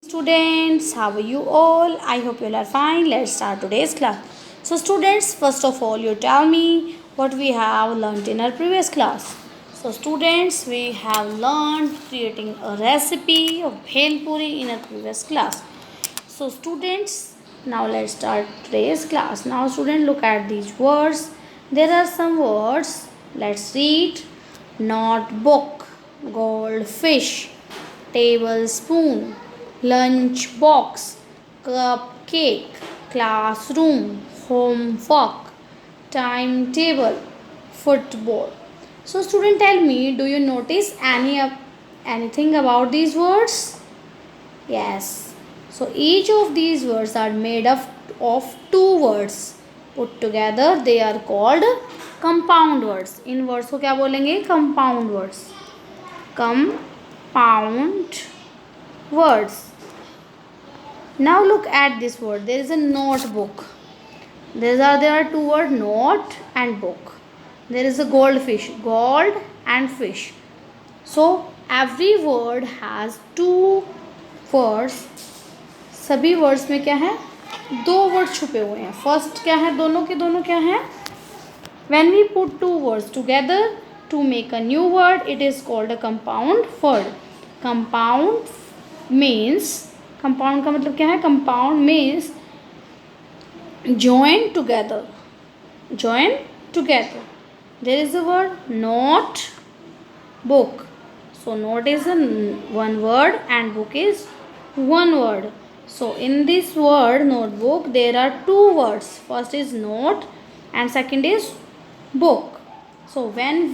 Students, how are you all? I hope you all are fine. Let's start today's class. So students, first of all, you tell me what we have learned in our previous class. So students, we have learned creating a recipe of bhel puri in our previous class. So students, now let's start today's class. Now students, look at these words. There are some words. Let's read. Notebook, goldfish, tablespoon, lunch box, cupcake, classroom, homework, timetable, football. So student, tell me, do you notice anything about these words? Yes. So each of these words are made up of two words. Put together they are called compound words. In words को क्या बोलेंगे? Compound words. Compound words. Now look at this word. There is a notebook. There are two words, note and book. There is a goldfish, gold and fish. So every word has two words. सभी words में क्या है? दो word छुपे हुए हैं. First क्या है? दोनों के दोनों क्या है? When we put two words together to make a new word, it is called a compound word. Compound means, compound का मतलब क्या है? Compound means join together. Join together. There is a word note, book. So note is one word and book is one word. So in this word notebook there are two words. First is note and second is book. So when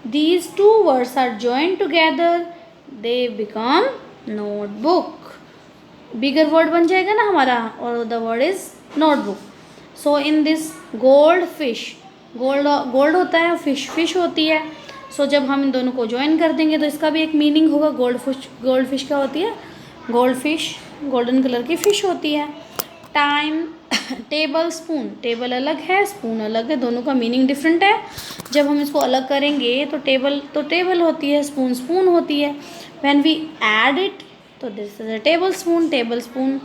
these two words are joined together they become notebook. Bigger word बन जाएगा ना हमारा और the word is notebook. So in this goldfish, gold होता है, fish होती है. सो जब हम इन दोनों को ज्वाइन कर देंगे तो इसका भी एक मीनिंग होगा. गोल्ड फिश क्या होती है? गोल्ड फिश गोल्डन कलर की फिश होती है. टाइम, टेबल स्पून, टेबल अलग है, स्पून अलग है, दोनों का मीनिंग डिफरेंट है. जब हम इसको अलग करेंगे तो टेबल होती है, स्पून होती है. व्हेन वी ऐड इट तो this is a table spoon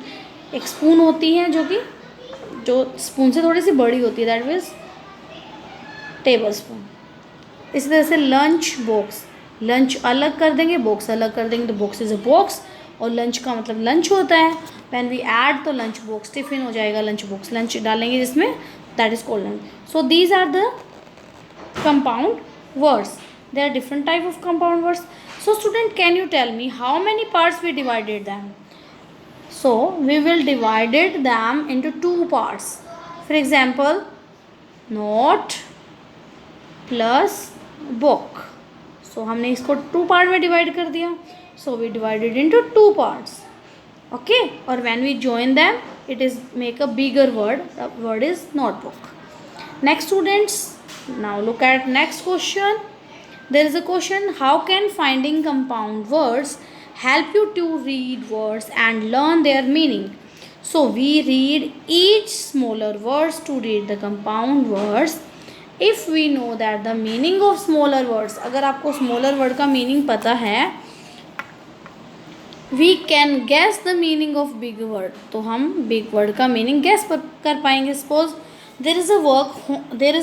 एक स्पून होती है जो स्पून से थोड़ी सी बड़ी होती है, दैट मीन्स टेबल स्पून. इसी तरह से लंच बॉक्स, लंच अलग कर देंगे, बॉक्स अलग कर देंगे तो बॉक्स इज अ बॉक्स और लंच का मतलब लंच होता है. व्हेन वी ऐड तो लंच बॉक्स टिफिन हो जाएगा, लंच बॉक्स लंच डालेंगे जिसमें, that is called lunch. So these are the compound words. There are different type of compound words. So student, can you tell me how many parts we divided them? So we will divided them into two parts. For example, note plus book. So हमने इसको two part में divide कर दिया. So we divided into two parts. Okay. और when we join them, it is make a bigger word. The word is notebook. Next students, now look at next question. There is a question, how can finding compound words help you to read words and learn their meaning? So we read each smaller words to read the compound words. If we know that the meaning of smaller words, अगर आपको smaller word का meaning पता है, we can guess the meaning of big word. तो हम big word का meaning guess कर पाएंगे. Suppose there is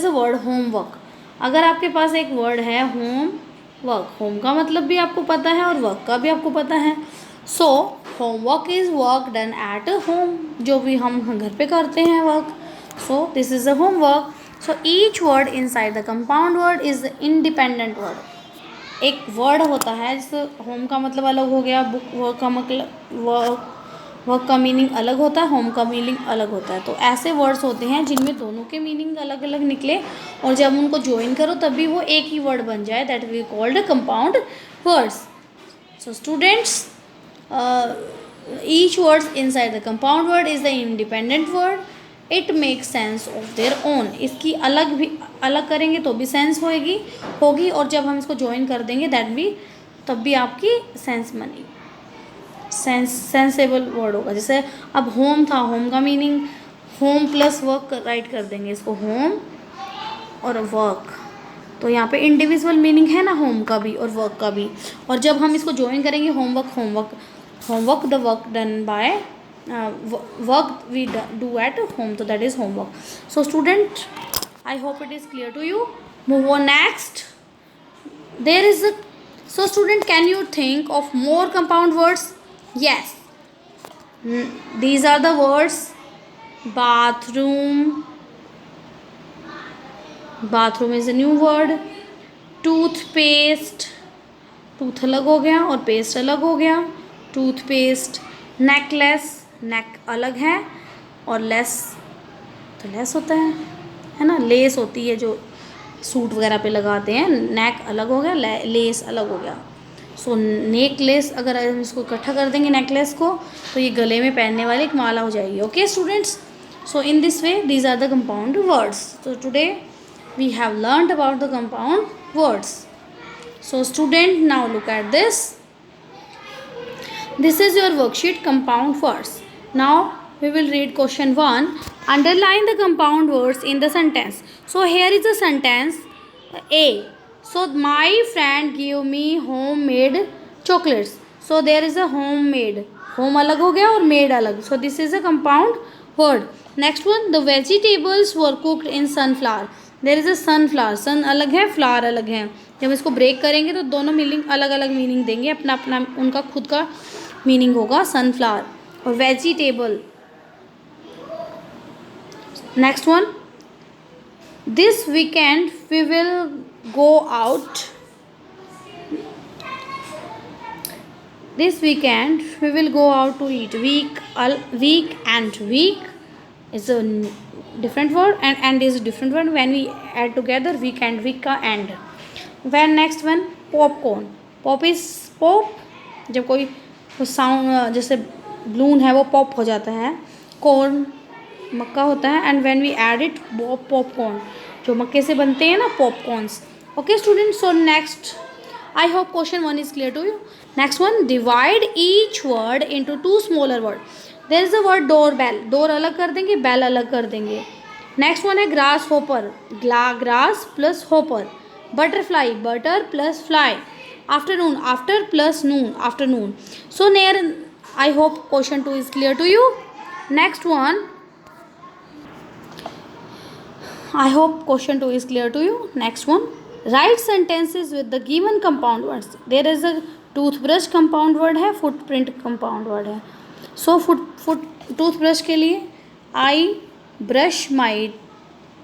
a word homework. अगर आपके पास एक वर्ड है होमवर्क, होम का मतलब भी आपको पता है और वर्क का भी आपको पता है. So homework is work done at home, जो भी हम घर पे करते हैं work. So this is a homework. So each word inside the compound word is independent word. एक वर्ड होता है जैसे होम का मतलब अलग हो गया, बुक वर्क का मतलब वर्क का मीनिंग अलग होता है, होम का मीनिंग अलग होता है. तो ऐसे वर्ड्स होते हैं जिनमें दोनों के मीनिंग अलग अलग निकले और जब उनको ज्वाइन करो तभी वो एक ही वर्ड बन जाए, that we called compound words. So students, each words inside the compound word is the independent word. It makes sense of their own. इसकी अलग करेंगे तो भी सेंस होगी और जब हम इसको ज्वाइन कर देंगे तब भी आपकी सेंस बनेगी, सेंसेबल वर्ड होगा. जैसे अब होम था, होम का meaning home plus work right कर देंगे इसको, होम और वर्क. तो यहाँ पे इंडिविजुअल मीनिंग है ना होम का भी और वर्क का भी. और जब हम इसको ज्वाइन करेंगे homework homework, the work done by work we do at home, so that is homework. So student, I hope it is clear to you. Move on next. There is a, so student, can you think of more compound words? Yes. These are the words: bathroom. Bathroom is a new word. Toothpaste, tooth अलग हो गया और paste अलग हो गया, toothpaste. Necklace, नेक अलग है और लेस, तो लेस होता है ना, लेस होती है जो सूट वगैरह पे लगाते हैं. नेक अलग हो गया, लेस अलग हो गया. सो नेक लेस, अगर हम इसको इकट्ठा कर देंगे नेकलेस को, तो ये गले में पहनने वाली एक माला हो जाएगी. Okay students, so in this way these are the compound words. तो today we have learned about the compound words. So student, now look at this. This is your worksheet, compound words. Now we will read question 1. Underline the compound words in the sentence. So here is a sentence A. So my friend gave me homemade chocolates. So there is a homemade, home अलग हो गया और made अलग. So this is a compound word. Next one, the vegetables were cooked in sunflower. There is a sunflower, sun अलग है, flower अलग है. जब इसको ब्रेक करेंगे तो दोनों मीनिंग अलग अलग मीनिंग देंगे, अपना अपना उनका खुद का मीनिंग होगा. सनफ्लावर और vegetable. Next one, this weekend we will go out. This weekend we will go out to eat. Week end week is a different word and is a different word. When we add together week and week का end. When next one, popcorn. Pop is pop, जब कोई sound जैसे balloon है वो pop हो जाता है. Corn मक्का होता है. And when we add it, popcorn, जो मक्के से बनते हैं ना, popcorns. Okay student, so next, I hope question 1 is clear to you. Next one, divide each word into 2 smaller word. There is a word door bell. Door अलग कर देंगे, bell अलग कर देंगे. नेक्स्ट वन है grass hopper. Grass plus hopper. Butterfly, butter plus fly. Afternoon, after plus noon, afternoon. So near, I hope question 2 is clear to you. Next one, I hope question 2 is clear to you. Next one, write sentences with the given compound words. There is a toothbrush compound word है, footprint compound word है. So foot toothbrush के लिए, I brush my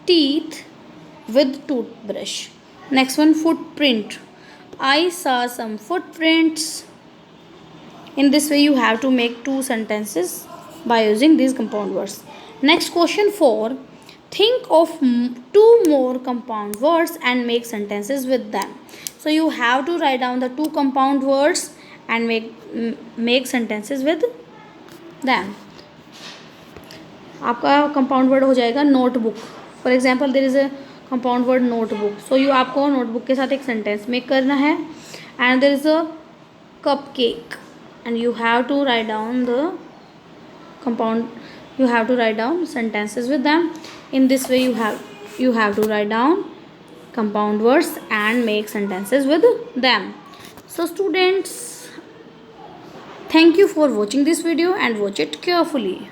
teeth with toothbrush. Next one, footprint. I saw some footprints. In this way you have to make 2 sentences by using these compound words. Next question 4. Think of 2 more compound words and make sentences with them. So you have to write down the 2 compound words and make sentences with them. आपका compound word हो जाएगा notebook. For example there is a compound word notebook. So you आपको notebook के साथ एक sentence make करना है. And there is a cupcake and you have to write down the compound, you have to write down sentences with them. In this way you have to write down compound words and make sentences with them. So students, thank you for watching this video and watch it carefully.